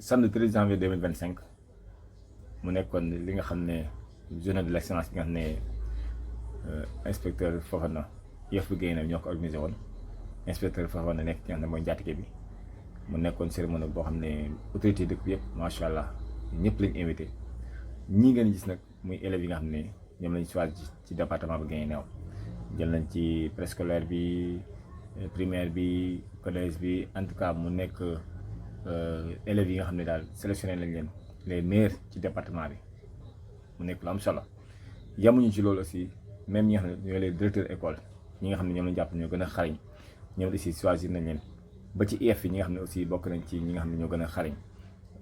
samedi 13 janvier 2025 mu nekkoon li nga xam ne journée de l'excellence bi nga xam ne inspecteur Fofana yëf bi Guèye ñoo ko organisé woon inspecteur Fofana nekk ki nga xam ne mooy njaatige bi mu nekkoon cérémonie boo xam ne autorité dëkk bi yëpp macha allah ñëpp lañ invité ñii ngeen gis nag muy élèves yi nga xam ne ñoom lañ choisi ci département bi Guèye jël nañ ci préscolaire bi primaire bi collège bi en tout cas mu nekk élèves yi nga xam ne daal sélectionné lañ leen les meilleurs ci département bi mu nekk lu am solo yamuñu ci loolu aussi même ñi nga xam ne ñooy les directeurs école ñi nga xam ne ñoom lañ jàpp ñoo gën a xarañ ñoom aussi choisir nañ leen ba ci IEF yi ñi nga xam ne aussi bokk nañ ci ñi nga xam ne ñoo gën a xarañ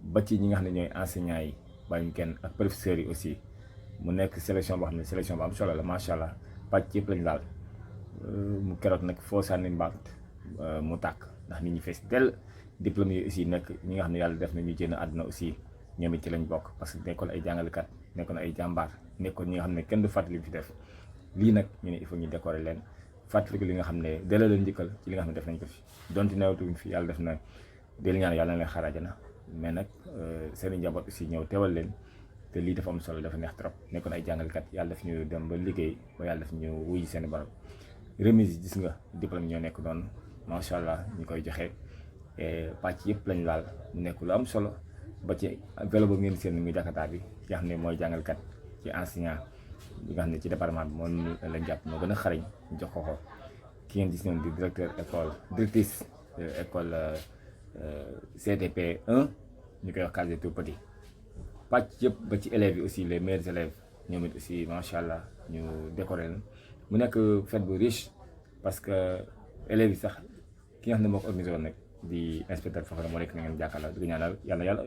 ba ci ñi nga xam ne ñooy enseignants yi bàyyiñ kenn ak professeurs yi aussi mu nekk sélection boo xam ne sélection bu am solo la macha allah pàcc yëpp lañ laal mu keroog nag foo sànni mbaat mu tàkk ndax nit ñi fees dell diplôme yi aussi nekk ñi nga xam ne yàlla def na ñu génn àdduna aussi ñoom it ci lañ bokk parce que nekkoon ay jàngalekat nekkoon ay jàmbaar nekkoon ñi nga xam ne kenn du fàttali fi def lii nag ñu ne il faut ñu décorer leen fàttaliku li nga xam ne delloo leen njëkkal ci li nga xam ne def nañ ko fi donte newatuñ fi yàlla def na del ñaan yàlla na leen xaarajana mais nag seen i njaboot aussi ñëw teewal leen te lii dafa am solo dafa neex trop nekkoon ay jàngalekat yàlla def ñu dem ba liggéey ba yàlla def ñu wuy seen barab remise yi gis nga diplôme ñoo nekk noonu macha allah ñu koy joxe pàcc yëpp lañ laal mu nekk lu am solo ba ci vélo boobu ngeen seen muy Jakarta bi nga xam ne mooy jàngalkat ci enseignant bi nga xam ne ci département bi moom lañ jàpp moo gën a xarañ ñu jox ko ki ngeen gis noonu di directeur école directrice école CDP 1 ñu koy wax case des tout-petits pàcc yëpp ba ci élèves yi aussi les meilleurs élèves ñoom it aussi macha allah ñu décoré leen mu nekk fête bu riche parce que élèves yi sax ki nga xam ne moo ko organisé woon nag di inspecteur Fofana moo nekk na ngeen jàkkaarloo di ñaanal yàlla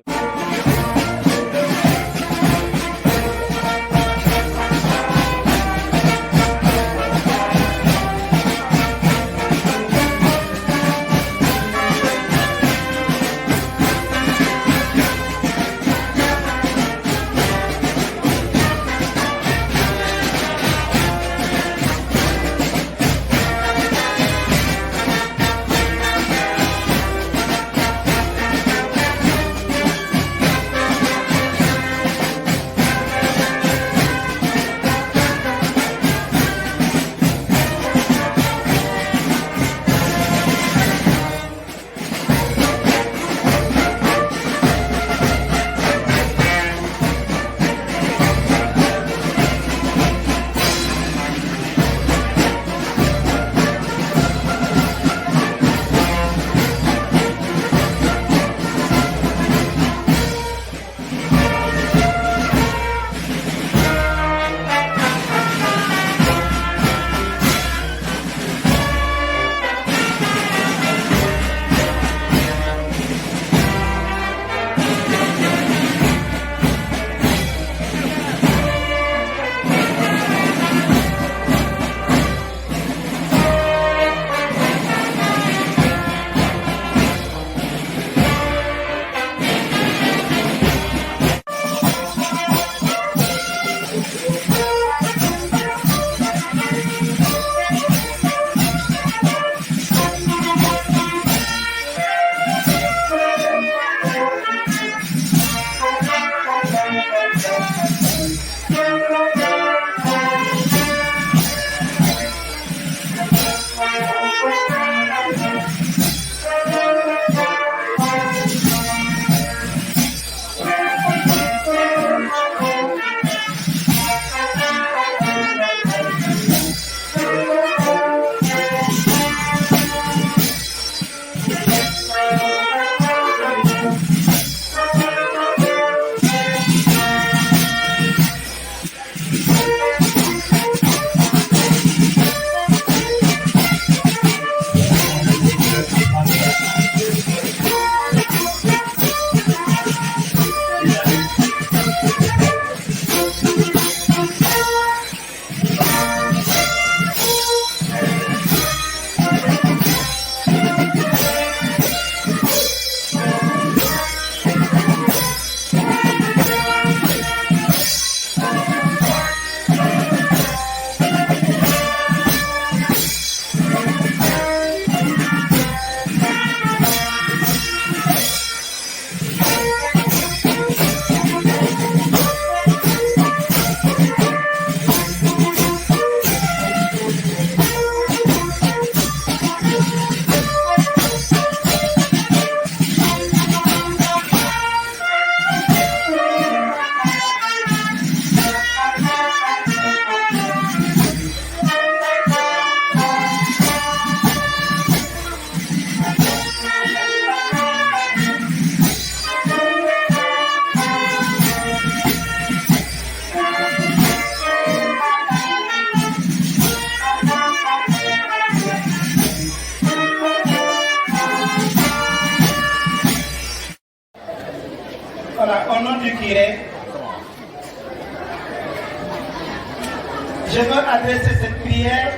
je veux adresser cette prière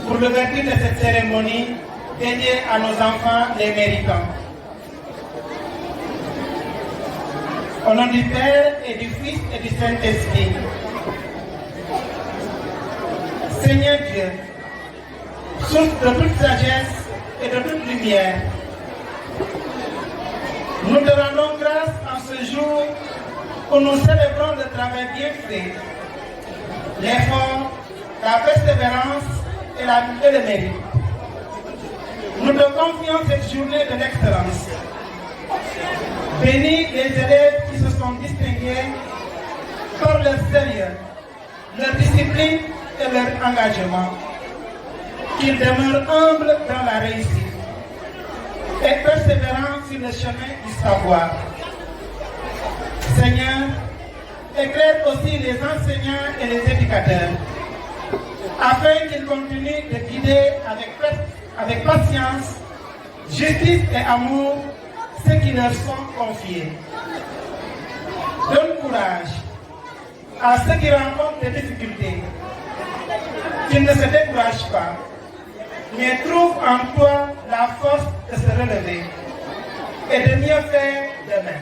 pour l'ouverture de cette cérémonie dédiée à nos enfants les méritants. Au nom du Père et du Fils et du Saint-Esprit. Seigneur Dieu, source de toute sagesse et de toute lumière, nous te rendons grâce en ce jour où nous célébrons le travail bien fait, l'effort, la persévérance et le mérite. Nous te confions cette journée de l'excellence. Bénis les élèves qui se sont distingués par leur sérieux, leur discipline et leur engagement. Qu'ils demeurent humbles dans la réussite et persévérants sur le chemin du savoir. Seigneur, éclaire aussi les enseignants et les éducateurs, afin qu'ils continuent de guider avec patience, justice et amour ceux qui leur sont confiés. Donne courage à ceux qui rencontrent des difficultés, qu'ils ne se découragent pas, mais trouvent en toi la force de se relever et de mieux faire demain.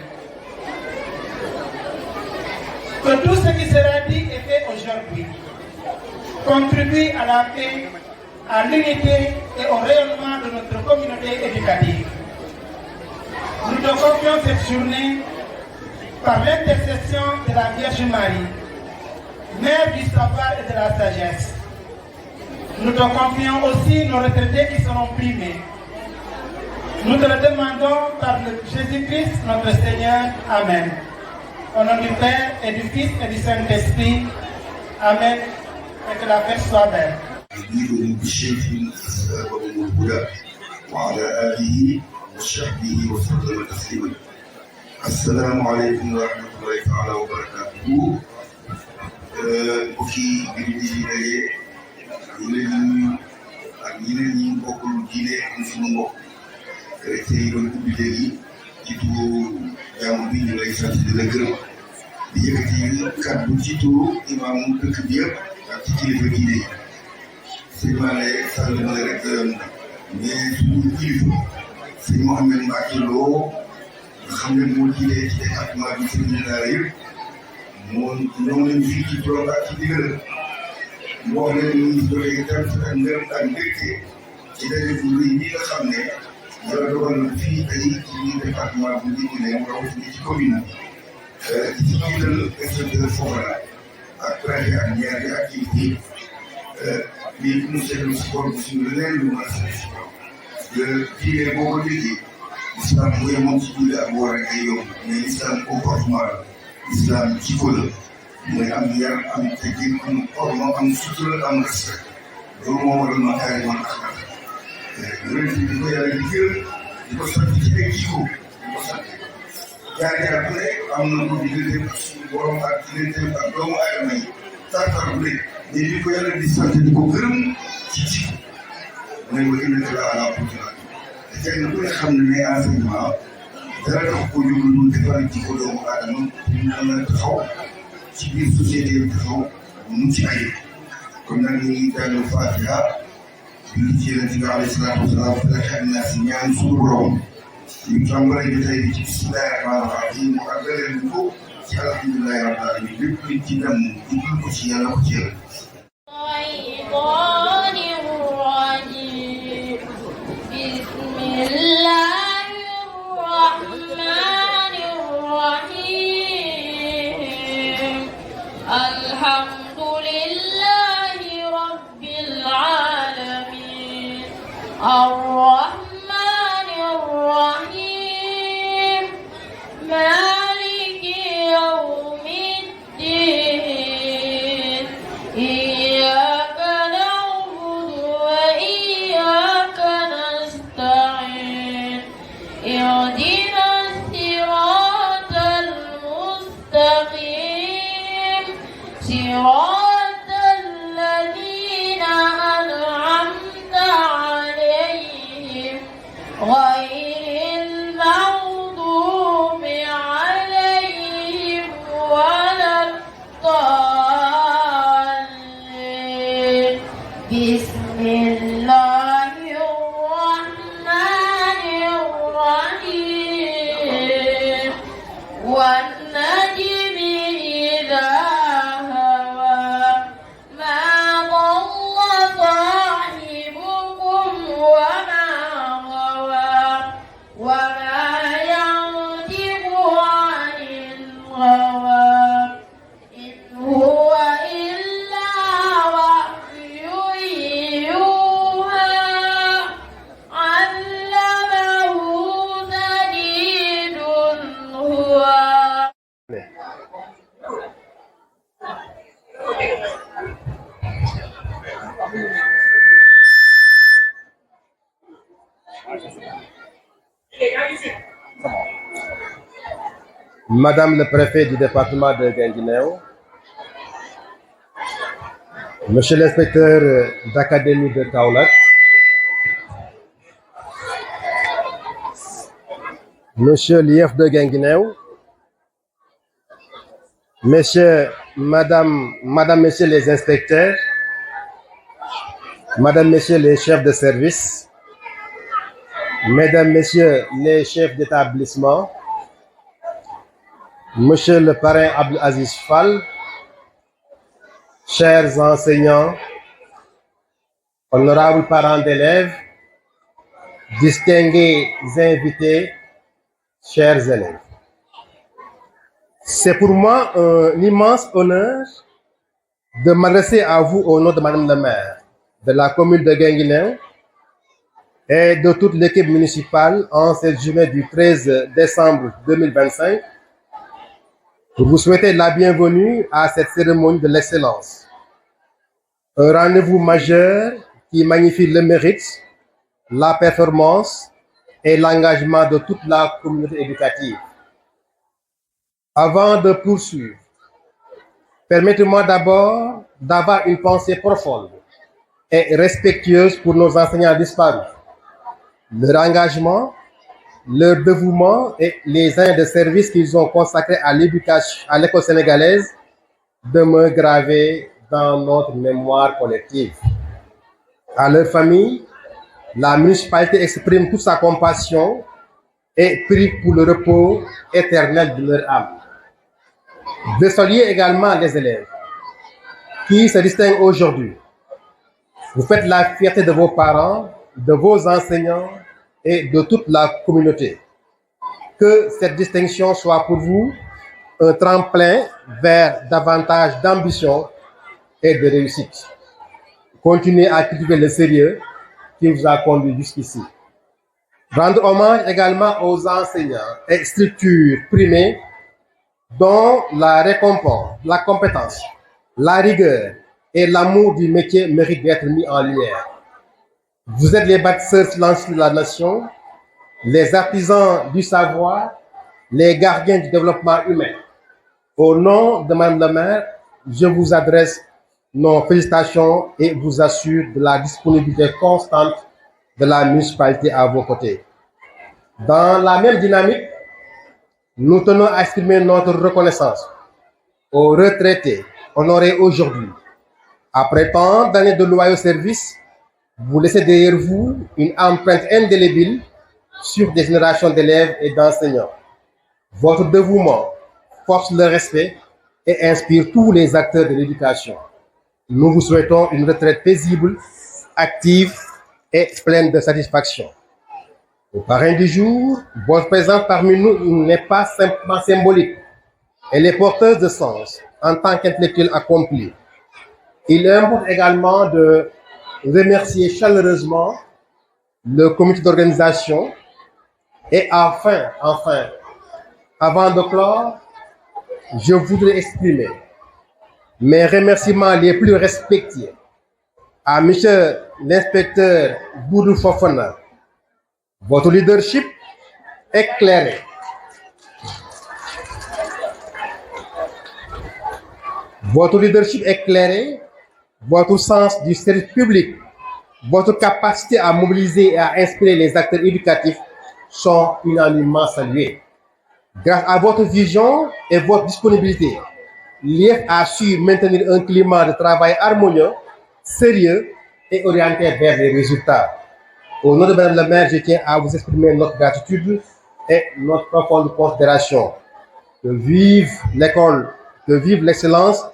Que tout ce qui sera dit et fait aujourd'hui contribue à la paix, à l'unité et au rayonnement de notre communauté éducative. Nous te confions cette journée par l'intercession de la Vierge Marie, Mère du savoir et de la sagesse. Nous te confions aussi nos retraités qui seront primés. Nous te le demandons par le Jésus-Christ, notre Seigneur. Amen. Au nom du Père et du Fils et du Saint-Esprit. Amen. Et que la paix soit belle. السلام عليكم ورحمة الله تعالى وبركاته. بكي بريدي ñeneen ñi bokkul diine am suñu mbokk chrétien yi doon ubbi léegi ci turu jàmm bi ñu lay sant di la gërëm di yëkkati kàddu ci turu imaamu dëkk bi yëpp ak ci kilifa diine yi sëñ Mané sàll na rek mais suñu kilifa sëñ Mouhamed Mbacke Lo nga xam ne moo jiite ci département bi sëñ daara yëpp moo ñoom lañ fii ci turam ak ci digal moo leen ñu doxee tam ak ngërëm ak mbégte ci daje bu rëy bi nga xam ne yàlla dogal na fii tey ci biir département bu Guinguinéo rawatina ci commune bi ci jiital inspecteur Fofana ak préfet ak maire bi ak kilifa yi lii mu seetlu si bopp bi suñu leneen lu mën a seetlu diine boo ko déggee islam bu yemoon ci julli ak woor ak ay yomb mais islam comportement la islam jikko la mooy am yar am teggin am orma am sutura am respect loolu moo waral makaari man axlaq yonent bi ko yàlla di gërëm di ko sant ci ay jikko di ko sant jaar-jaar bu ne am na ko diggante ak suñu borom ak diggante ak doomu aadama yi tartar bu ne mais bi ko yàlla di sant di ko gërëm ci jikko mooy wa innaka la ala xuluqin aziim te kenn ku ne xam ne ne enseignement dara tax ko jóg lu defar jikko doomu aadama pour ñu mën a taxaw ci biir société bi taxaw mu ci ayib kon nag ñu ngi jàng Fatiha julli ci Yonent bi alayhi salaatu wa salaam fekk naa si ñaan suñu borom ñu tàmbalee bi tey ci bismillahi rahmaani rahiim mu àggaleen ko ci alhamdulillahi rabbil alamin lépp luñ ci dem jublu ko ci yàlla ko ci yàlla. الحمد لله رب العالمين الرحمن الرحيم مالك يوم الدين إياك نعبد وإياك نستعين اهدنا الصراط المستقيم صراط الذين أنعمت عليهم غير المغضوب عليهم ولا الضالين Madame le préfet du département de Guinguinéo, Monsieur l'inspecteur d'académie de Kaolack, Monsieur l'IF de Guinguinéo, Madame, Messieurs les inspecteurs, Madame, Messieurs les chefs de service, Mesdames, Messieurs les chefs d'établissement, Monsieur le parrain Abdel Aziz Fall, chers enseignants, honorables parents d'élèves, distingués invités, chers élèves. C'est pour moi un immense honneur de m'adresser à vous au nom de Madame la maire de la commune de Guinguinéo et de toute l'équipe municipale en cette journée du 13 décembre 2025 pour vous souhaiter la bienvenue à cette cérémonie de l'excellence. Un rendez-vous majeur qui magnifie le mérite, la performance et l'engagement de toute la communauté éducative. Avant de poursuivre, permettez-moi d'abord d'avoir une pensée profonde et respectueuse pour nos enseignants disparus. Leur engagement, leur dévouement et les années de service qu'ils ont consacrés à l'éducation, à l'école sénégalaise demeurent gravés dans notre mémoire collective. À leur famille, la municipalité exprime toute sa compassion et prie pour le repos éternel de leur âme. De saluer également les élèves qui se distinguent aujourd'hui. Vous faites la fierté de vos parents, de vos enseignants et de toute la communauté. Que cette distinction soit pour vous un tremplin vers davantage d'ambition et de réussite. Continuez à cultiver le sérieux qui vous a conduit jusqu'ici. Rendre hommage également aux enseignants et structures primées dont la récompense, la compétence, la rigueur et l'amour du métier méritent d'être mis en lumière. Vous êtes les bâtisseurs silencieux de la nation, les artisans du savoir, les gardiens du développement humain. Au nom de Madame la maire, je vous adresse nos félicitations et vous assure de la disponibilité constante de la municipalité à vos côtés. Dans la même dynamique, nous tenons à exprimer notre reconnaissance aux retraités honorés aujourd'hui. Après tant d'années de loyaux services, vous laissez derrière vous une empreinte indélébile sur des générations d'élèves et d'enseignants. Votre dévouement force le respect et inspire tous les acteurs de l'éducation. Nous vous souhaitons une retraite paisible, active et pleine de satisfaction. Au parrain du jour, votre présence parmi nous n'est pas simplement symbolique. Elle est porteuse de sens en tant qu'intellectuel accompli. Il importe également de remercier chaleureusement le comité d'organisation et enfin, avant de clore, je voudrais exprimer mes remerciements les plus respectueux à Monsieur l'inspecteur Boudou Fofana. Votre leadership éclairé, votre sens du service public, votre capacité à mobiliser et à inspirer les acteurs éducatifs sont unanimement salués. Grâce à votre vision et votre disponibilité, l'IF a su maintenir un climat de travail harmonieux, sérieux et orienté vers les résultats. Au nom de Madame la maire, je tiens à vous exprimer notre gratitude et notre profonde considération. Que vive l'école, que vive l'excellence,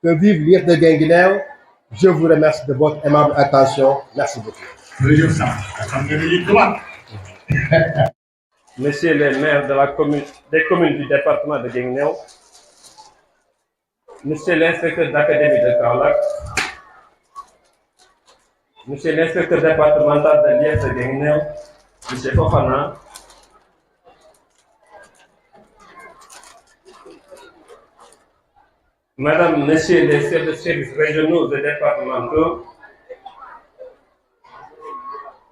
que vive l'IF de Guinguinéo. Je vous remercie de votre aimable attention. Merci beaucoup. Messieurs les maires de la commune, des communes du département de Guinguinéo, Monsieur l'inspecteur d'académie de Kaolack, Monsieur l'inspecteur départemental de l'IF de Guinguinéo, Monsieur Fofana, Madame, Messieurs les chefs de services régionaux et départementaux,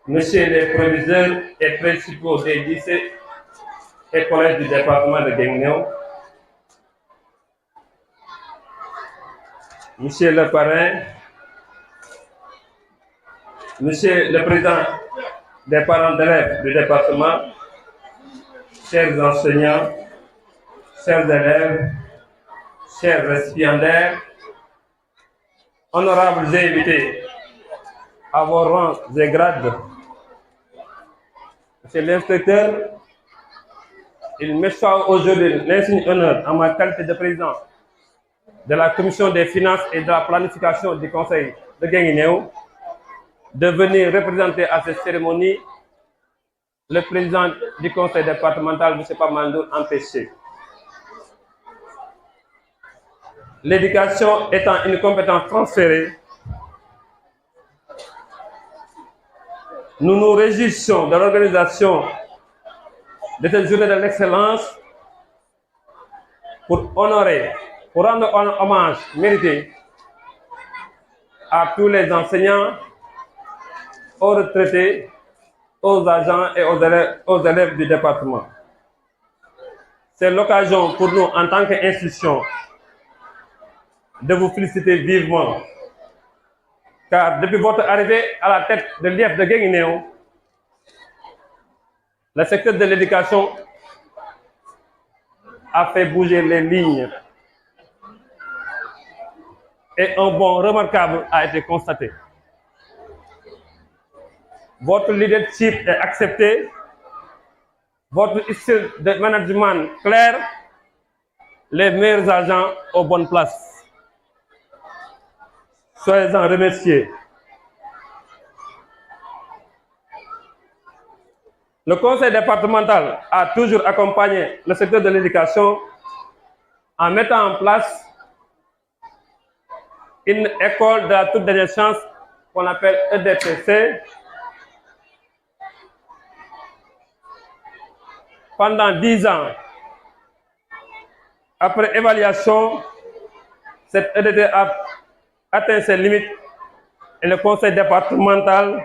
Messieurs les proviseurs et principaux des lycées et collèges du département de Guinguinéo, Monsieur le parrain, Monsieur le président des parents d'élèves du département, chers enseignants, chers élèves, chers récipiendaires, honorables invités à vos rangs et grades, Monsieur l'inspecteur, il me soit aujourd'hui l'insigne honneur en ma qualité de président de la commission des finances et de la planification du conseil de Guinguinéo de venir représenter à cette cérémonie le président du conseil départemental, M. Pamandour, empêché. L'éducation étant une compétence transférée, nous nous réjouissons de l'organisation de cette journée de l'excellence pour honorer, pour rendre hommage mérité à tous les enseignants, aux retraités, aux agents et aux élèves du département. C'est l'occasion pour nous, en tant qu'institution, de vous féliciter vivement, car depuis votre arrivée à la tête de l'IEF de Guinguinéo, le secteur de l'éducation a fait bouger les lignes et un bond remarquable a été constaté. Votre leadership est accepté, votre style de management clair, les meilleurs agents aux bonnes places. Soyez-en remerciés. Le conseil départemental a toujours accompagné le secteur de l'éducation en mettant en place une école de la toute dernière chance qu'on appelle EDPC. Pendant 10 ans, après évaluation, cette EDT a atteint ses limites et le conseil départemental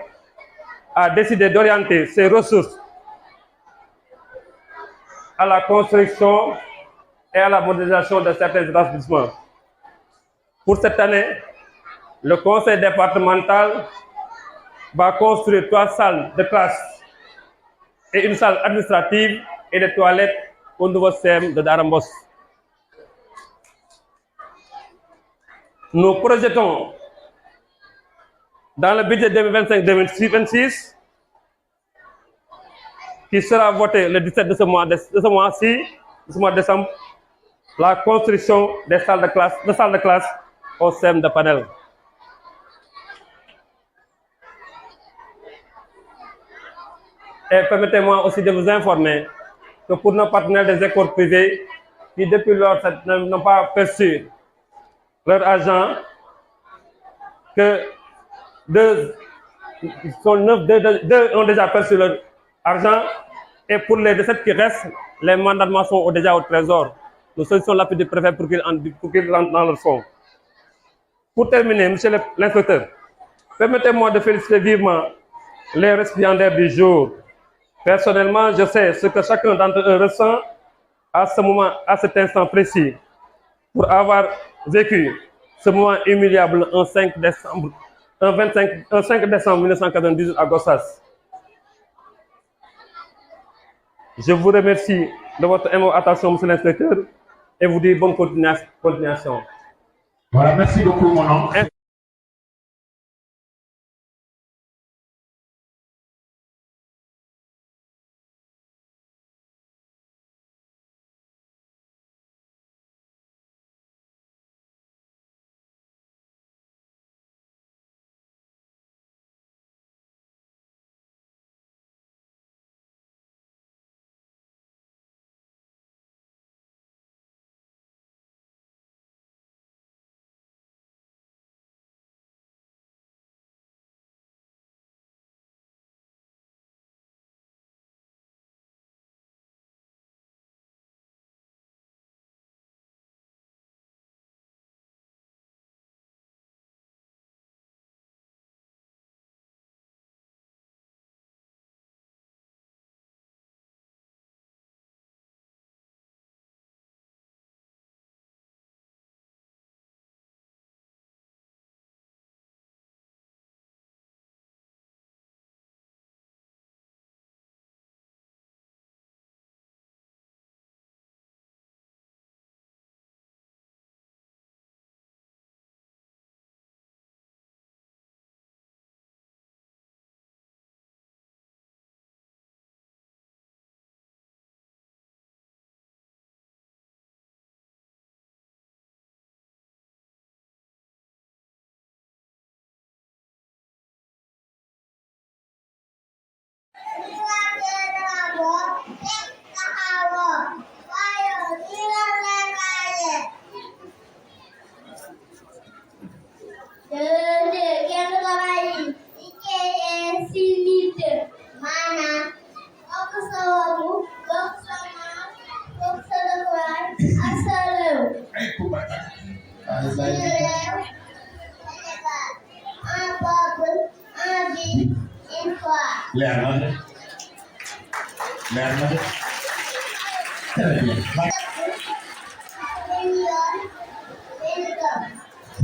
a décidé d'orienter ses ressources à la construction et à la modernisation de certains établissements. Pour cette année, le conseil départemental va construire 3 salles de classe et une salle administrative et des toilettes au nouveau CEM de Darambos. Nous projetons dans le budget 2025-2026 qui sera voté le 17 de ce mois-ci, ce mois de décembre, la construction des salles de classe au CEM de Panel. Et permettez-moi aussi de vous informer que pour nos partenaires des écoles privées qui depuis lors n'ont pas perçu leur argent, que deux ont déjà perçu leur argent, et pour les 17 qui restent, les mandatements sont déjà au trésor. Nous sollicitons l'appui du préfet pour qu'ils rentrent dans leur fonds. Pour terminer, monsieur l'inspecteur, permettez-moi de féliciter vivement les récipiendaires du jour. Personnellement, je sais ce que chacun d'entre eux ressent à ce moment, à cet instant précis, pour avoir vécu ce moment humiliable un 5 décembre 1998 à Gossas. Je vous remercie de votre aimable attention, monsieur l'inspecteur, et vous dis bonne continuation. Voilà, merci beaucoup, mon oncle. kenn ko bàyyi ci finite maanaam bokk sa wobu bokk sa maam bokk sa dëkkuwaay ak sa réew réew Sénégal un peuple un but une foi leer na de très bien benn yoon benn doom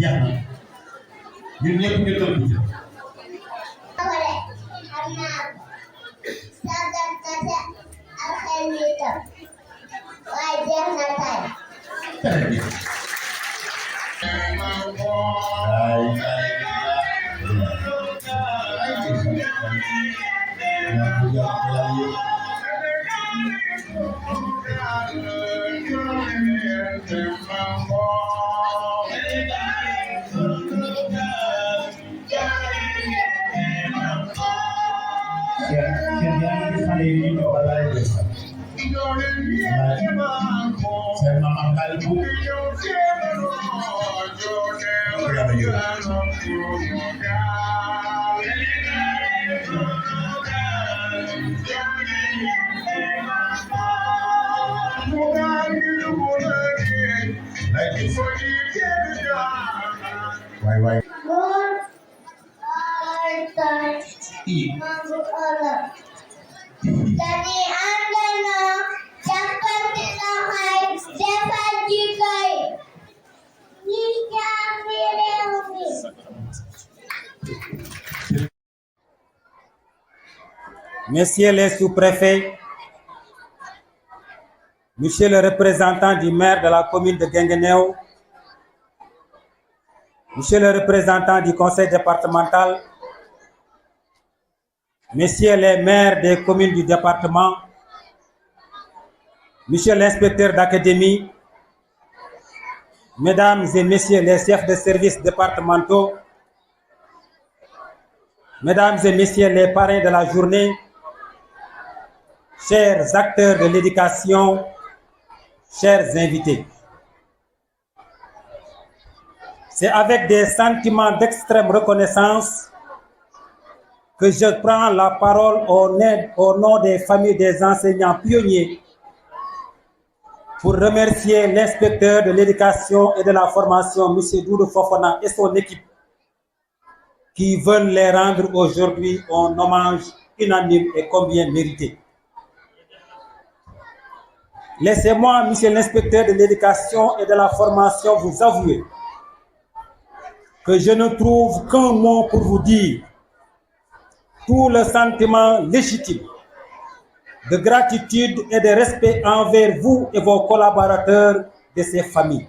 jeex na ñun ñëpp ñu tënk ci xale xam naa sàggan kase ak xel mi itam waaye jeex na tey très bien Why? Moon Altar Mambu Allah Jadi anda no Jangan tidak hai Jangan jikai Nisha Fireumi Messieurs les sous-préfets, Monsieur le représentant du maire de la commune de Guinguinéo, Monsieur le représentant du conseil départemental, Messieurs les maires des communes du département, Monsieur l'inspecteur d'académie, Mesdames et Messieurs les chefs de services départementaux, Mesdames et Messieurs les parrains de la journée, chers acteurs de l'éducation, chers invités. C'est avec des sentiments d'extrême reconnaissance que je prends la parole au nom des familles des enseignants pionniers pour remercier l'inspecteur de l'éducation et de la formation, M. Doudou Fofana et son équipe, qui veulent les rendre aujourd'hui un hommage unanime et combien mérité. Laissez-moi, monsieur l'inspecteur de l'éducation et de la formation, vous avouer que je ne trouve qu'un mot pour vous dire tout le sentiment légitime de gratitude et de respect envers vous et vos collaborateurs de ces familles.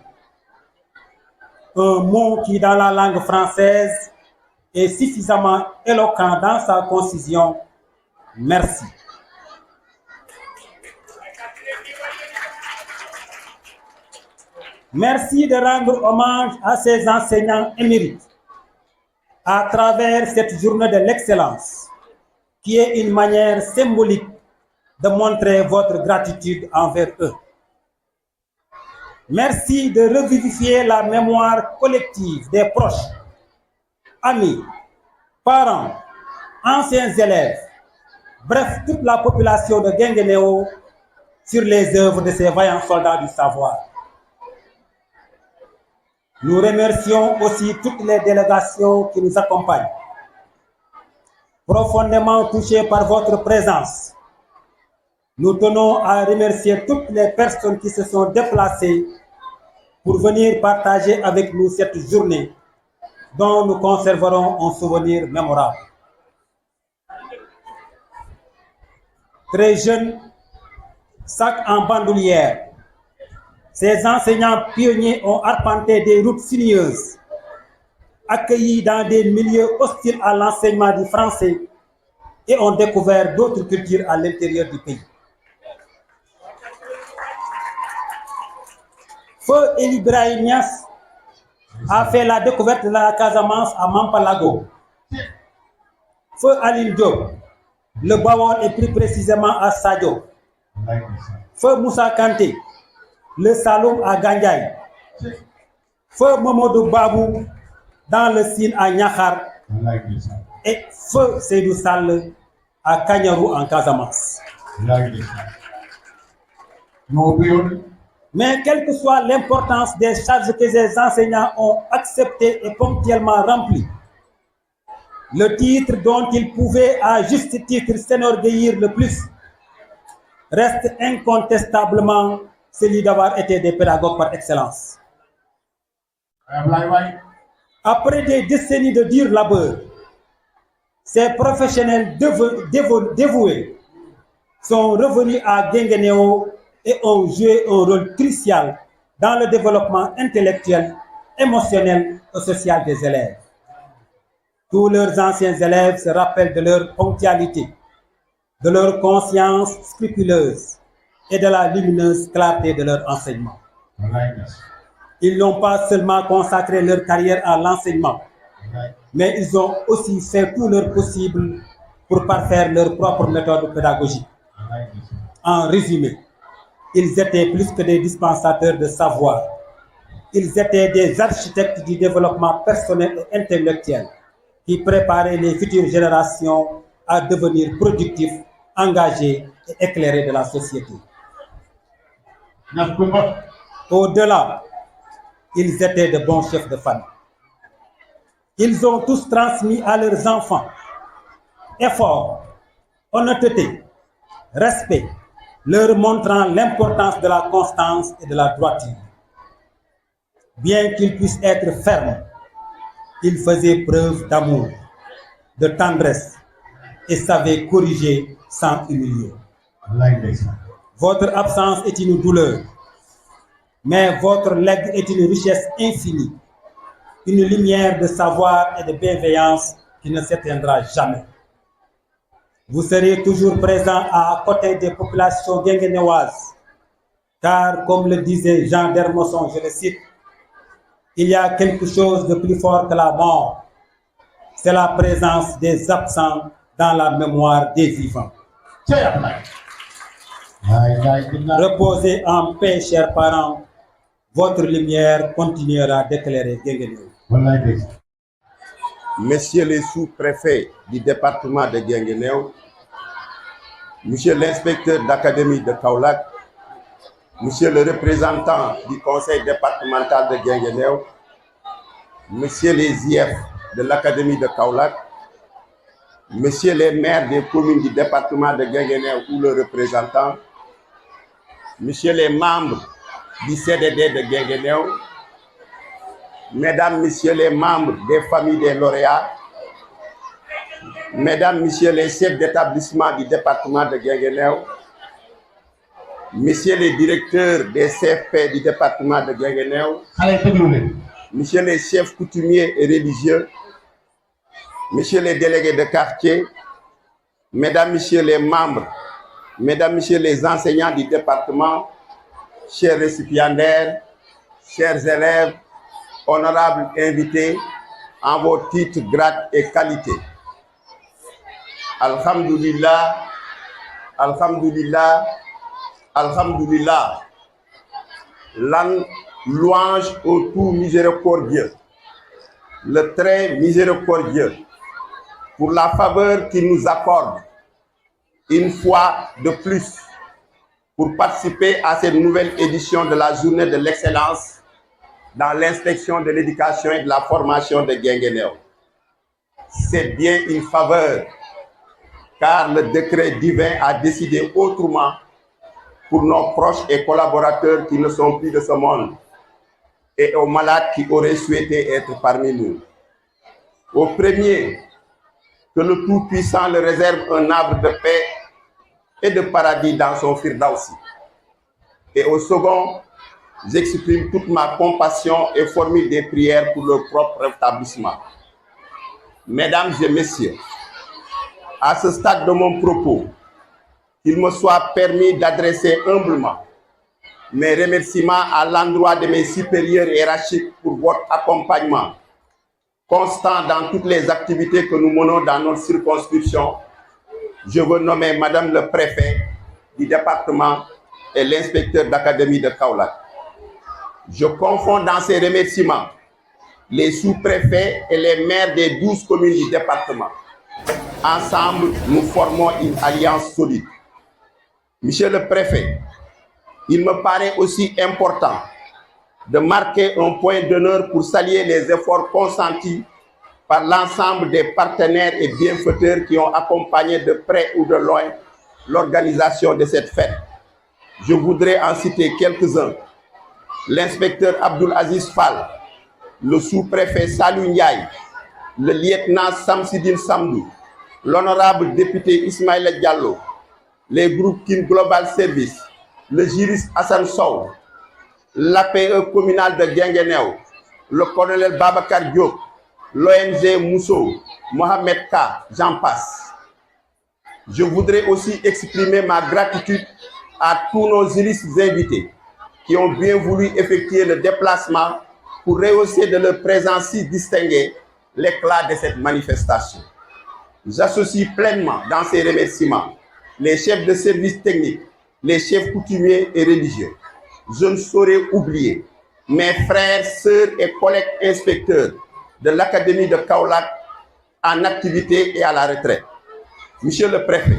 Un mot qui, dans la langue française, est suffisamment éloquent dans sa concision. Merci. Merci de rendre hommage à ces enseignants émérites à travers cette journée de l'excellence, qui est une manière symbolique de montrer votre gratitude envers eux. Merci de revivifier la mémoire collective des proches, amis, parents, anciens élèves, bref, toute la population de Guinguinéo sur les œuvres de ces vaillants soldats du savoir. Nous remercions aussi toutes les délégations qui nous accompagnent. Profondément touchés par votre présence, nous tenons à remercier toutes les personnes qui se sont déplacées pour venir partager avec nous cette journée dont nous conserverons un souvenir mémorable. Très jeunes, sacs en bandoulière, ces enseignants pionniers ont arpenté des routes sinueuses, accueillis dans des milieux hostiles à l'enseignement du français et ont découvert d'autres cultures à l'intérieur du pays. Feu Eli Brahim Niass a fait la découverte de la Casamance à Mampalago. Feu Aline Diop, le Bawol et plus précisément à Sadio. Feu Moussa Kanté, le Saloum à Gandiaï. Feu Momodou Babou, dans le Sine à Niakhar et feu Seydou Sall à Kanyarou en Casamance. Mais quelle que soit l'importance des charges que ces enseignants ont acceptées et ponctuellement remplies, le titre dont ils pouvaient à juste titre s'enorgueillir le plus reste incontestablement celui d'avoir été des pédagogues par excellence. Après des décennies de dur labeur, ces professionnels dévoués sont revenus à Guinguinéo et ont joué un rôle crucial dans le développement intellectuel, émotionnel et social des élèves. Tous leurs anciens élèves se rappellent de leur ponctualité, de leur conscience scrupuleuse et de la lumineuse clarté de leur enseignement. Ils n'ont pas seulement consacré leur carrière à l'enseignement, mais ils ont aussi fait tout leur possible pour parfaire leur propre méthode pédagogique. En résumé, ils étaient plus que des dispensateurs de savoir. Ils étaient des architectes du développement personnel et intellectuel qui préparaient les futures générations à devenir productifs, engagés et éclairés de la société. Au-delà, ils étaient de bons chefs de famille. Ils ont tous transmis à leurs enfants effort, honnêteté, respect, leur montrant l'importance de la constance et de la droiture. Bien qu'ils puissent être fermes, ils faisaient preuve d'amour, de tendresse et savaient corriger sans humilier. Votre absence est une douleur, mais votre legs est une richesse infinie, une lumière de savoir et de bienveillance qui ne s'éteindra jamais. Vous serez toujours présent à côté des populations guinguinéoises, car comme le disait Jean d'Hermosson, je le cite, il y a quelque chose de plus fort que la mort, c'est la présence des absents dans la mémoire des vivants. Reposez en paix, chers parents, votre lumière continuera d'éclairer Guinguinéo. Messieurs les sous-préfets du département de Guinguinéo, Monsieur l'inspecteur d'académie de Kaolack, Monsieur le représentant du conseil départemental de Guinguinéo, Monsieur les IF de l'académie de Kaolack, Monsieur les maires des communes du département de Guinguinéo ou le représentant, Monsieur les membres du CDD de Guinguinéo, Mesdames, Messieurs les membres des familles des lauréats, Mesdames, Messieurs les chefs d'établissement du département de Guinguinéo, Messieurs les directeurs des CFP du département de Guinguinéo, Messieurs les chefs coutumiers et religieux, Messieurs les délégués de quartier, Mesdames, Messieurs les membres, Mesdames, Messieurs les enseignants du département, chers récipiendaires, chers élèves, honorables invités, en vos titres, grades et qualités. Alhamdulillah, Alhamdulillah, Alhamdulillah. Louange au tout miséricordieux, le très miséricordieux, pour la faveur qu'il nous accorde une fois de plus pour participer à cette nouvelle édition de la journée de l'excellence dans l'inspection de l'éducation et de la formation de Guinguinéo. C'est bien une faveur, car le décret divin a décidé autrement pour nos proches et collaborateurs qui ne sont plus de ce monde et aux malades qui auraient souhaité être parmi nous. Au premier, que le Tout-Puissant le réserve un arbre de paix et de paradis dans son Firdausi. Et au second, j'exprime toute ma compassion et formule des prières pour leur propre rétablissement. Mesdames et messieurs, à ce stade de mon propos, qu'il me soit permis d'adresser humblement mes remerciements à l'endroit de mes supérieurs hiérarchiques pour votre accompagnement constant dans toutes les activités que nous menons dans notre circonscription. Je veux nommer Madame le préfet du département et l'inspecteur d'académie de Kaolack. Je confonds dans ces remerciements les sous-préfets et les maires des 12 communes du département. Ensemble, nous formons une alliance solide. Monsieur le préfet, il me paraît aussi important de marquer un point d'honneur pour saluer les efforts consentis par l'ensemble des partenaires et bienfaiteurs qui ont accompagné de près ou de loin l'organisation de cette fête. Je voudrais en citer quelques-uns. L'inspecteur Abdoul Aziz Fall, le sous-préfet Salou Ndiaye, le lieutenant Samsidine Samdou, l'honorable député Ismaïla Diallo, les groupes Kin Global Service, le juriste Hassan Sow, l'APE communal de Guinguinéo, le colonel Babacar Diop, l'ONG Mousso, Mohamed K, j'en passe. Je voudrais aussi exprimer ma gratitude à tous nos illustres invités qui ont bien voulu effectuer le déplacement pour rehausser de leur présence si distinguée l'éclat de cette manifestation. J'associe pleinement dans ces remerciements les chefs de services techniques, les chefs coutumiers et religieux. Je ne saurais oublier mes frères, sœurs et collègues inspecteurs de l'Académie de Kaolack en activité et à la retraite. Monsieur le préfet,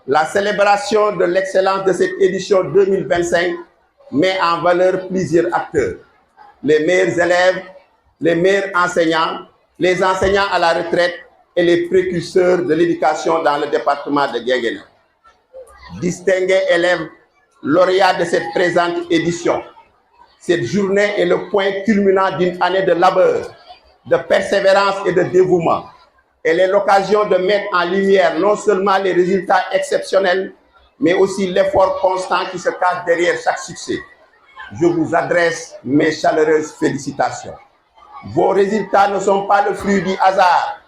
la célébration de l'excellence de cette édition 2025 met en valeur plusieurs acteurs. Les meilleurs élèves, les meilleurs enseignants, les enseignants à la retraite et les précurseurs de l'éducation dans le département de Guinguinéo. Distingués élèves lauréats de cette présente édition, cette journée est le point culminant d'une année de labeur, de persévérance et de dévouement. Elle est l'occasion de mettre en lumière non seulement les résultats exceptionnels, mais aussi l'effort constant qui se cache derrière chaque succès. Je vous adresse mes chaleureuses félicitations. Vos résultats ne sont pas le fruit du hasard.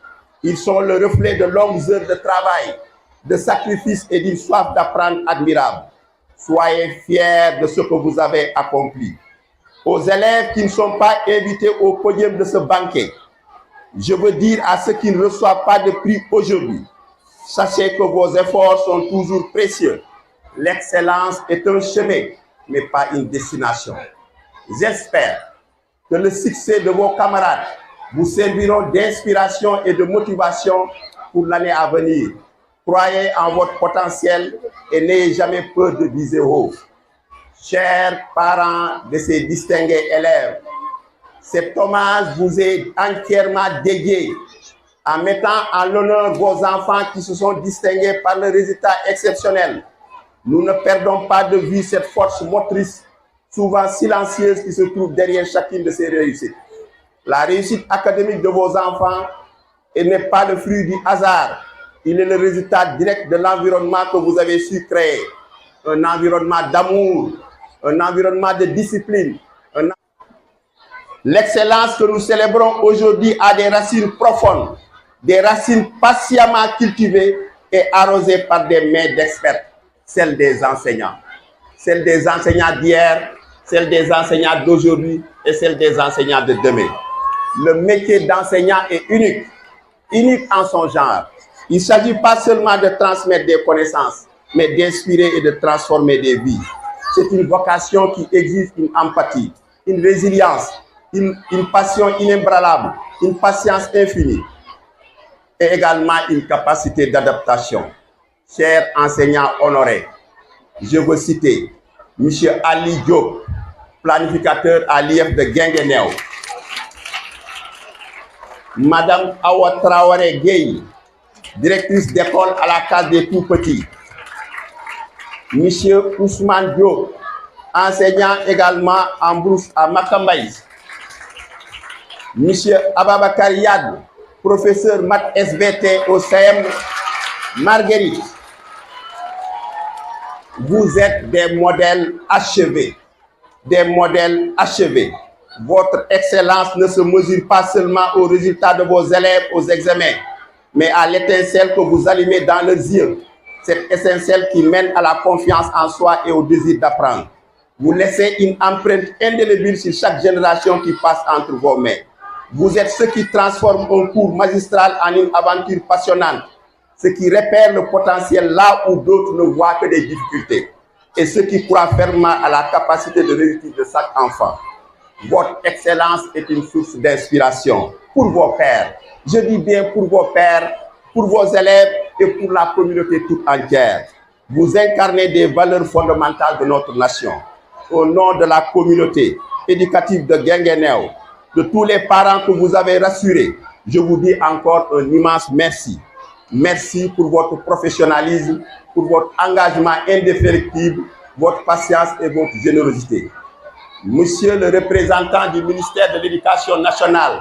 Ils sont le reflet de longues heures de travail, de sacrifices et d'une soif d'apprendre admirable. Soyez fiers de ce que vous avez accompli. Aux élèves qui ne sont pas invités au podium de ce banquet, je veux dire à ceux qui ne reçoivent pas de prix aujourd'hui, sachez que vos efforts sont toujours précieux. L'excellence est un chemin, mais pas une destination. J'espère que le succès de vos camarades vous serviront d'inspiration et de motivation pour l'année à venir. Croyez en votre potentiel et n'ayez jamais peur de viser haut. Chers parents de ces distingués élèves, cet hommage vous est entièrement dédié en mettant en l'honneur vos enfants qui se sont distingués par le résultat exceptionnel. Nous ne perdons pas de vue cette force motrice, souvent silencieuse, qui se trouve derrière chacune de ces réussites. La réussite académique de vos enfants n'est pas le fruit du hasard. Il est le résultat direct de l'environnement que vous avez su créer. Un environnement d'amour, un environnement de discipline. L'excellence que nous célébrons aujourd'hui a des racines profondes, des racines patiemment cultivées et arrosées par des mains d'experts, celles des enseignants. Celles des enseignants d'hier, celles des enseignants d'aujourd'hui et celles des enseignants de demain. Le métier d'enseignant est unique, unique en son genre. Il ne s'agit pas seulement de transmettre des connaissances, mais d'inspirer et de transformer des vies. C'est une vocation qui exige une empathie, une résilience, une passion inébranlable, une patience infinie et également une capacité d'adaptation. Chers enseignants honorés, je veux citer M. Ali Diop, planificateur à l'IF de Guinguinéo, Madame Awa Traoré Gueye, directrice d'école à la case des tout-petits, M. Ousmane Diop, enseignant également en brousse à Makambaïs, M. Ababakar Yad, professeur maths SVT au CM Marguerite. Vous êtes des modèles achevés, des modèles achevés. Votre excellence ne se mesure pas seulement aux résultats de vos élèves aux examens, mais à l'étincelle que vous allumez dans leurs yeux, cette étincelle qui mène à la confiance en soi et au désir d'apprendre. Vous laissez une empreinte indélébile sur chaque génération qui passe entre vos mains. Vous êtes ceux qui transforment un cours magistral en une aventure passionnante, ceux qui repèrent le potentiel là où d'autres ne voient que des difficultés, et ceux qui croient fermement à la capacité de réussite de chaque enfant. Votre excellence est une source d'inspiration pour vos pairs. Je dis bien pour vos pairs, pour vos élèves et pour la communauté toute entière. Vous incarnez des valeurs fondamentales de notre nation. Au nom de la communauté éducative de Guinguinéo, de tous les parents que vous avez rassurés, je vous dis encore un immense merci. Merci pour votre professionnalisme, pour votre engagement indéfectible, votre patience et votre générosité. Monsieur le représentant du ministère de l'Éducation nationale,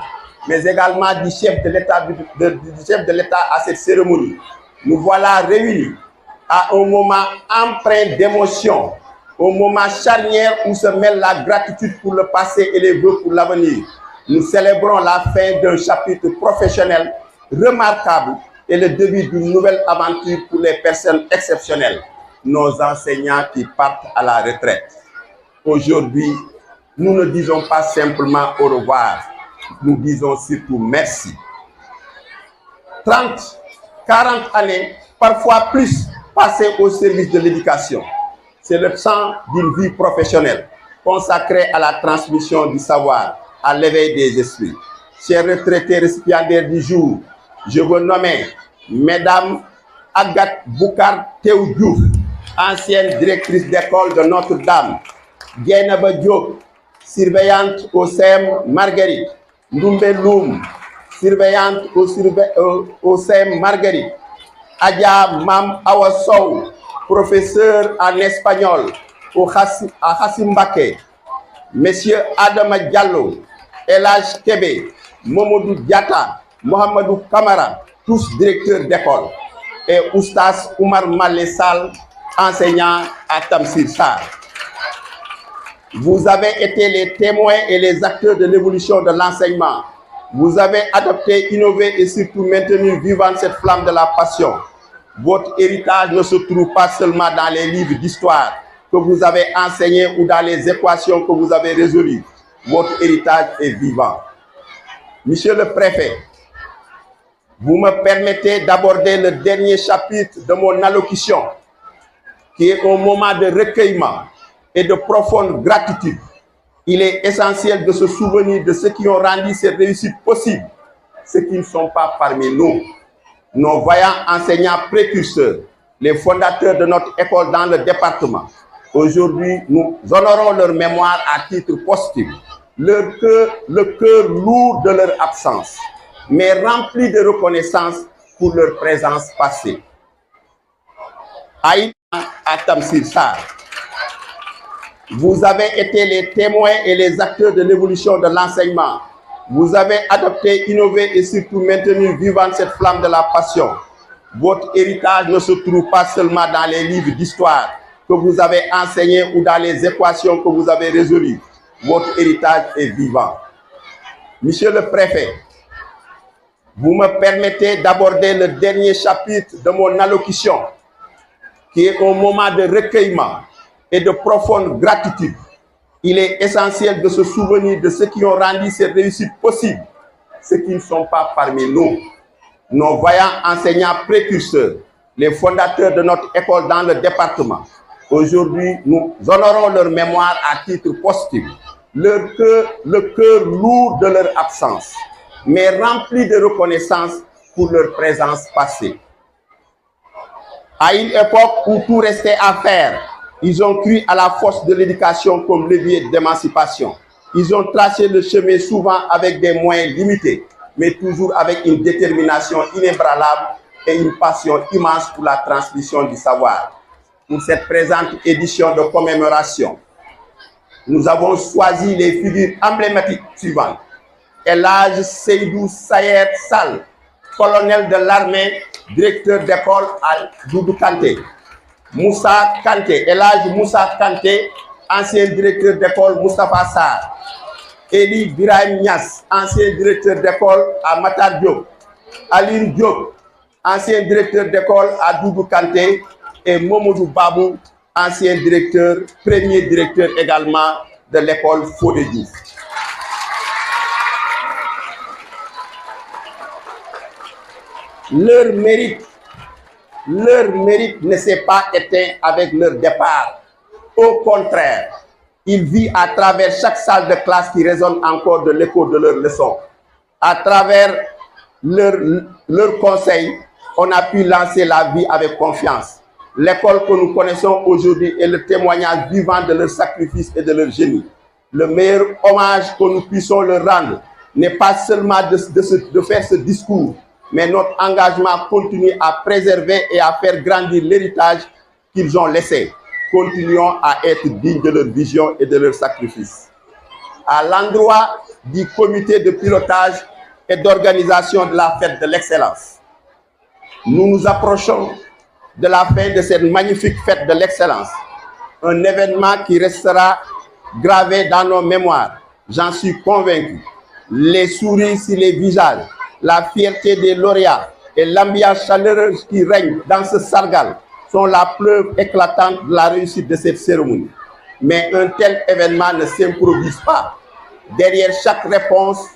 mais également du chef de l'État à cette cérémonie, nous voilà réunis à un moment empreint d'émotion, au moment charnière où se mêle la gratitude pour le passé et les vœux pour l'avenir. Nous célébrons la fin d'un chapitre professionnel remarquable et le début d'une nouvelle aventure pour les personnes exceptionnelles, nos enseignants qui partent à la retraite. Aujourd'hui, nous ne disons pas simplement au revoir, nous disons surtout merci. 30, 40 années, parfois plus, passées au service de l'éducation. C'est le temps d'une vie professionnelle consacrée à la transmission du savoir, à l'éveil des esprits. Chers retraités récipiendaires du jour, je veux nommer Mesdames Agathe Boukar Théoudiouf, ancienne directrice d'école de Notre-Dame, Gainaba Diop, surveillante au CEM Marguerite, Ndoumbe Loum, surveillante au CEM Marguerite, Adja Mam Awasow, professeur en espagnol à Hassim Baké, Monsieur Adama Diallo, Elhaj Kebe, Momodou Diata, Mohamedou Kamara, tous directeurs d'école, et Oustaz Oumar Malessal, enseignant à Tamsir Sarr. Vous avez été les témoins et les acteurs de l'évolution de l'enseignement. Vous avez adopté, innové et surtout maintenu vivante cette flamme de la passion. Votre héritage ne se trouve pas seulement dans les livres d'histoire que vous avez enseignés ou dans les équations que vous avez résolues. Votre héritage est vivant. Monsieur le préfet, vous me permettez d'aborder le dernier chapitre de mon allocution, qui est un moment de recueillement et de profonde gratitude. Il est essentiel de se souvenir de ceux qui ont rendu cette réussite possible, ceux qui ne sont pas parmi nous. Nos vaillants enseignants précurseurs, les fondateurs de notre école dans le département. Aujourd'hui, nous honorons leur mémoire à titre posthume, le cœur lourd de leur absence, mais rempli de reconnaissance pour leur présence passée. Aïna à Tamsir Sarr, vous avez été les témoins et les acteurs de l'évolution de l'enseignement. Vous avez adopté, innové et surtout maintenu vivante cette flamme de la passion. Votre héritage ne se trouve pas seulement dans les livres d'histoire que vous avez enseignés ou dans les équations que vous avez résolues. Votre héritage est vivant. Monsieur le préfet, vous me permettez d'aborder le dernier chapitre de mon allocution, qui est un moment de recueillement et de profonde gratitude. Il est essentiel de se souvenir de ceux qui ont rendu cette réussite possible, ceux qui ne sont pas parmi nous. Nos vaillants enseignants précurseurs, les fondateurs de notre école dans le département. Aujourd'hui, nous honorons leur mémoire à titre posthume, le cœur lourd de leur absence, mais rempli de reconnaissance pour leur présence passée. À une époque où tout restait à faire, ils ont cru à la force de l'éducation comme levier d'émancipation. Ils ont tracé le chemin souvent avec des moyens limités, mais toujours avec une détermination inébranlable et une passion immense pour la transmission du savoir. Pour cette présente édition de commémoration, nous avons choisi les figures emblématiques suivantes. Elhaj Seydou Sayer Sall, colonel de l'armée, directeur d'école à Doudou Kanté. Moussa Kanté, Elhaj Moussa Kanté, ancien directeur d'école Moustapha Sarr. Eli Birahim Niass, ancien directeur d'école à Matar Diop. Aline Diop, ancien directeur d'école à Doudou Kanté. Et Momodou Babou, ancien directeur, premier directeur également de l'école Fodé Diouf. Leur mérite ne s'est pas éteint avec leur départ. Au contraire, Il vit à travers chaque salle de classe qui résonne encore de l'écho de leurs leçons. À travers leurs conseils, on a pu lancer la vie avec confiance. L'école que nous connaissons aujourd'hui est le témoignage vivant de leur sacrifice et de leur génie. Le meilleur hommage que nous puissions leur rendre n'est pas seulement de faire ce discours, mais notre engagement continue à préserver et à faire grandir l'héritage qu'ils ont laissé. Continuons à être dignes de leur vision et de leur sacrifice. À l'endroit du comité de pilotage et d'organisation de la fête de l'excellence, nous nous approchons de la fin de cette magnifique fête de l'excellence, un événement qui restera gravé dans nos mémoires, j'en suis convaincu. Les sourires sur les visages, la fierté des lauréats et l'ambiance chaleureuse qui règne dans ce Sargal sont la preuve éclatante de la réussite de cette cérémonie. Mais un tel événement ne s'improvise pas. Derrière chaque réponse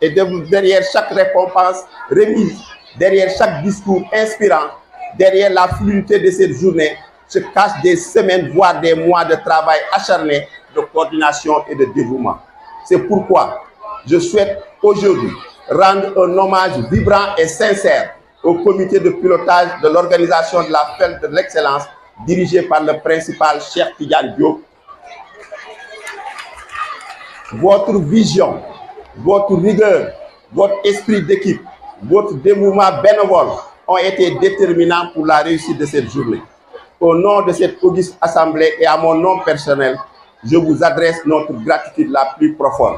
et derrière chaque récompense remise, derrière chaque discours inspirant, derrière la fluidité de cette journée, se cachent des semaines, voire des mois de travail acharné, de coordination et de dévouement. C'est pourquoi je souhaite aujourd'hui rendre un hommage vibrant et sincère au comité de pilotage de l'organisation de la fête de l'excellence dirigé par le principal Cheikh Tidiane Diop. Votre vision, votre rigueur, votre esprit d'équipe, votre dévouement bénévole ont été déterminants pour la réussite de cette journée. Au nom de cette auguste assemblée et à mon nom personnel, je vous adresse notre gratitude la plus profonde.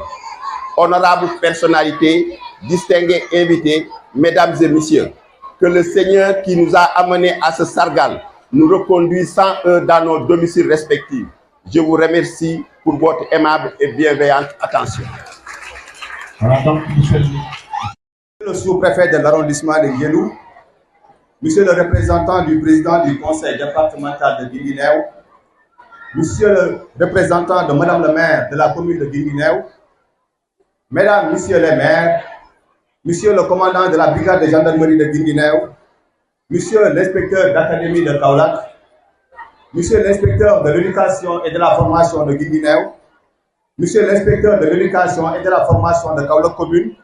Honorables personnalités, distingués invités, mesdames et messieurs, que le Seigneur qui nous a amenés à ce Sargal nous reconduise sans eux dans nos domiciles respectifs. Je vous remercie pour votre aimable et bienveillante attention. Le sous-préfet de l'arrondissement de Guédou, monsieur le représentant du président du conseil départemental de Guinguinéo, monsieur le représentant de madame le maire de la commune de Guinguinéo, mesdames, messieurs les maires, monsieur le commandant de la brigade de gendarmerie de Guinguinéo, monsieur l'inspecteur d'académie de Kaolack, monsieur l'inspecteur de l'éducation et de la formation de Guinguinéo, monsieur l'inspecteur de l'éducation et de la formation de Kaolack commune,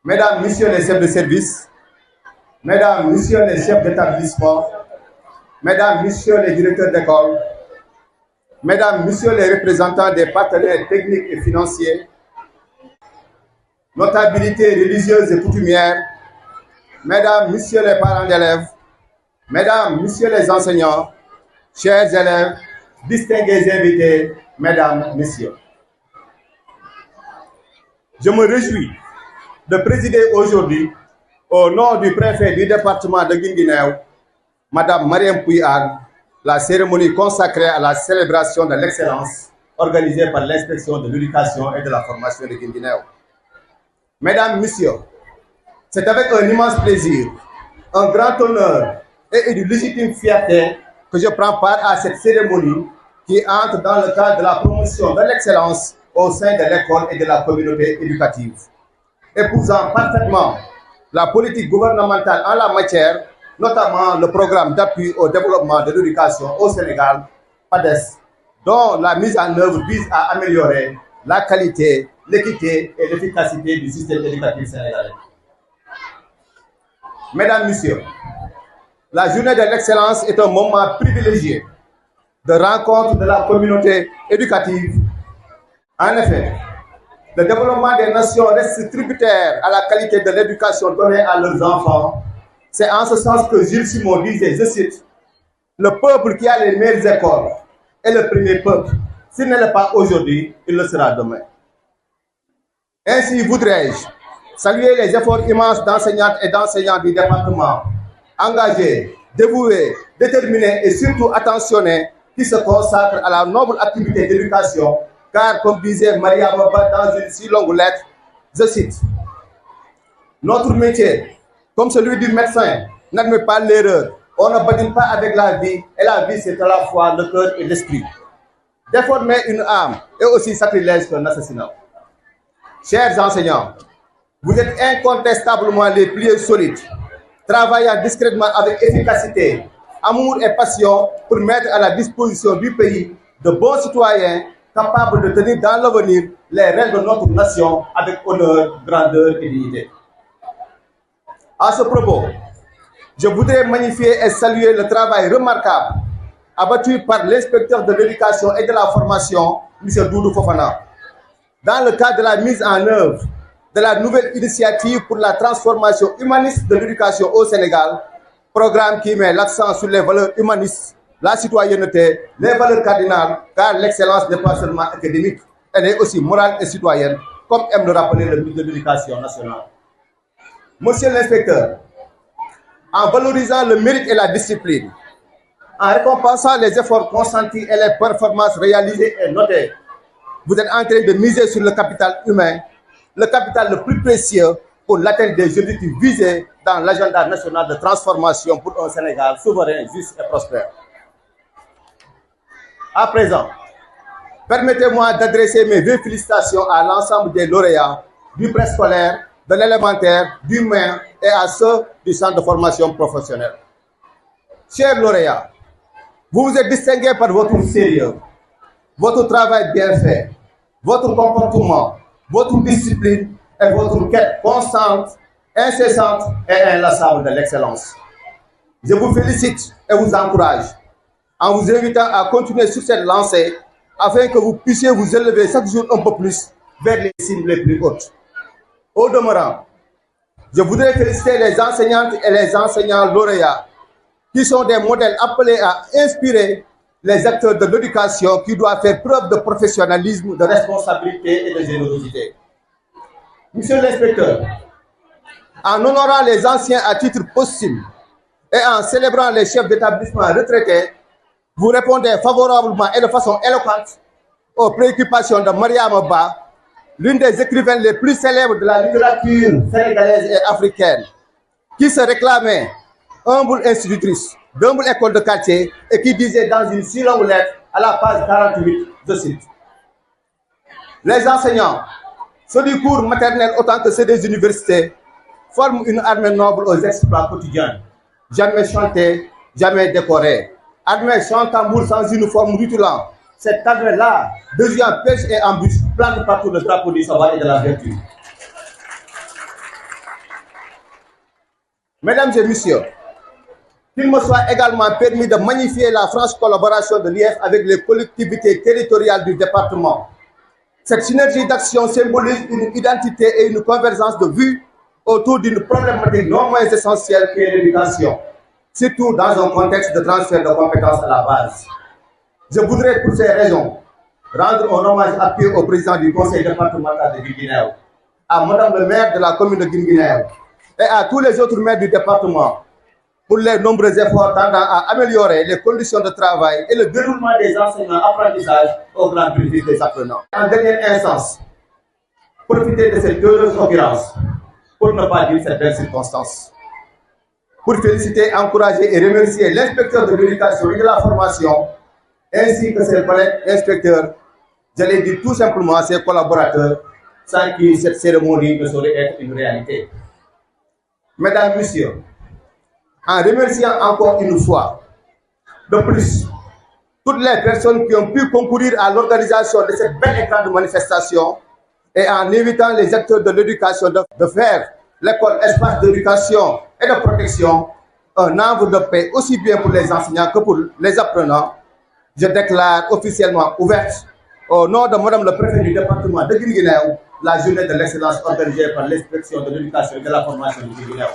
mesdames, messieurs les chefs de service, mesdames, messieurs les chefs d'établissement, mesdames, messieurs les directeurs d'école, mesdames, messieurs les représentants des partenaires techniques et financiers, notabilités religieuses et coutumières, mesdames, messieurs les parents d'élèves, mesdames, messieurs les enseignants, chers élèves, distingués invités, mesdames, messieurs. Je me réjouis de présider aujourd'hui, au nom du préfet du département de Guinguinéo, Madame Mariam Pouy-Anne, la cérémonie consacrée à la célébration de l'excellence organisée par l'inspection de l'éducation et de la formation de Guinguinéo. Mesdames, Messieurs, c'est avec un immense plaisir, un grand honneur et une légitime fierté que je prends part à cette cérémonie qui entre dans le cadre de la promotion de l'excellence au sein de l'école et de la communauté éducative. Épousant parfaitement la politique gouvernementale en la matière, notamment le programme d'appui au développement de l'éducation au Sénégal, PADES, dont la mise en œuvre vise à améliorer la qualité, l'équité et l'efficacité du système éducatif sénégalais. Mesdames, Messieurs, la journée de l'excellence est un moment privilégié de rencontre de la communauté éducative. En effet, le développement des nations reste tributaire à la qualité de l'éducation donnée à leurs enfants. C'est en ce sens que Jules Simon disait, je cite, « Le peuple qui a les meilleures écoles est le premier peuple. S'il ne l'est pas aujourd'hui, il le sera demain. » Ainsi voudrais-je saluer les efforts immenses d'enseignantes et d'enseignants du département, engagés, dévoués, déterminés et surtout attentionnés, qui se consacrent à la noble activité d'éducation, car comme disait Maria Baba dans une si longue lettre, je cite, « Notre métier, comme celui du médecin, n'admet pas l'erreur. On ne badine pas avec la vie, et la vie c'est à la fois le cœur et l'esprit. Déformer une âme est aussi sacrilège qu'un assassinat. » Chers enseignants, vous êtes incontestablement les piliers solides, travaillant discrètement avec efficacité, amour et passion pour mettre à la disposition du pays de bons citoyens capables de tenir dans l'avenir les rênes de notre nation avec honneur, grandeur et dignité. À ce propos, je voudrais magnifier et saluer le travail remarquable abattu par l'inspecteur de l'éducation et de la formation, M. Doudou Fofana, dans le cadre de la mise en œuvre de la nouvelle initiative pour la transformation humaniste de l'éducation au Sénégal, programme qui met l'accent sur les valeurs humanistes, la citoyenneté, les valeurs cardinales, car l'excellence n'est pas seulement académique, elle est aussi morale et citoyenne, comme aime le rappeler le ministre de l'Éducation nationale. Monsieur l'inspecteur, en valorisant le mérite et la discipline, en récompensant les efforts consentis et les performances réalisées et notées, vous êtes en train de miser sur le capital humain, le capital le plus précieux pour l'atteinte des objectifs visés dans l'agenda national de transformation pour un Sénégal souverain, juste et prospère. À présent, permettez-moi d'adresser mes vœux félicitations à l'ensemble des lauréats du préscolaire, de l'élémentaire, du moyen et à ceux du centre de formation professionnelle. Chers lauréats, vous vous êtes distingués par votre sérieux, votre travail bien fait, votre comportement, votre discipline et votre quête constante, incessante et inlassable de l'excellence. Je vous félicite et vous encourage en vous invitant à continuer sur cette lancée afin que vous puissiez vous élever chaque jour un peu plus vers les cibles les plus hautes. Au demeurant, je voudrais féliciter les enseignantes et les enseignants lauréats qui sont des modèles appelés à inspirer les acteurs de l'éducation qui doivent faire preuve de professionnalisme, de responsabilité et de générosité. Monsieur l'inspecteur, en honorant les anciens à titre posthume et en célébrant les chefs d'établissement retraités, vous répondez favorablement et de façon éloquente aux préoccupations de Mariama Ba, l'une des écrivaines les plus célèbres de la littérature sénégalaise et africaine, qui se réclamait humble institutrice d'humble école de quartier et qui disait dans une si longue lettre à la page 48, je cite: les enseignants, ceux du cours maternel autant que ceux des universités, forment une armée noble aux exploits quotidiens, jamais chantée, jamais décorée. Armée sans tambour, sans uniforme rutilant. Cette armée-là, devient pêche et embûche, plante partout le drapeau du savoir et de la vertu. Mesdames et messieurs, qu'il me soit également permis de magnifier la franche collaboration de l'IEF avec les collectivités territoriales du département. Cette synergie d'action symbolise une identité et une convergence de vues autour d'une problématique non moins essentielle qui est l'éducation, surtout dans un contexte de transfert de compétences à la base. Je voudrais pour ces raisons rendre un hommage appuyé au président du conseil départemental de Guinguinéo, à madame le maire de la commune de Guinguinéo et à tous les autres maires du département pour les nombreux efforts tendant à améliorer les conditions de travail et le déroulement des enseignements-apprentissages au grand bénéfice des apprenants. En dernière instance, profitez de cette heureuse occurrence pour ne pas dire cette belle circonstance, pour féliciter, encourager et remercier l'inspecteur de l'éducation et de la formation, ainsi que ses collègues inspecteurs, j'allais dire tout simplement ses collaborateurs, sans qui cette cérémonie ne saurait être une réalité. Mesdames, Messieurs, en remerciant encore une fois, de plus, toutes les personnes qui ont pu concourir à l'organisation de cette belle et grande manifestation et en invitant les acteurs de l'éducation de faire l'école espace d'éducation et de protection un havre de paix aussi bien pour les enseignants que pour les apprenants, je déclare officiellement ouverte au nom de Madame le préfet du département de Guinguinéo la journée de l'excellence organisée par l'inspection de l'éducation et de la formation de Guinguinéo.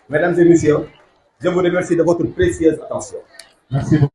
Mesdames et messieurs, je vous remercie de votre précieuse attention. Merci beaucoup.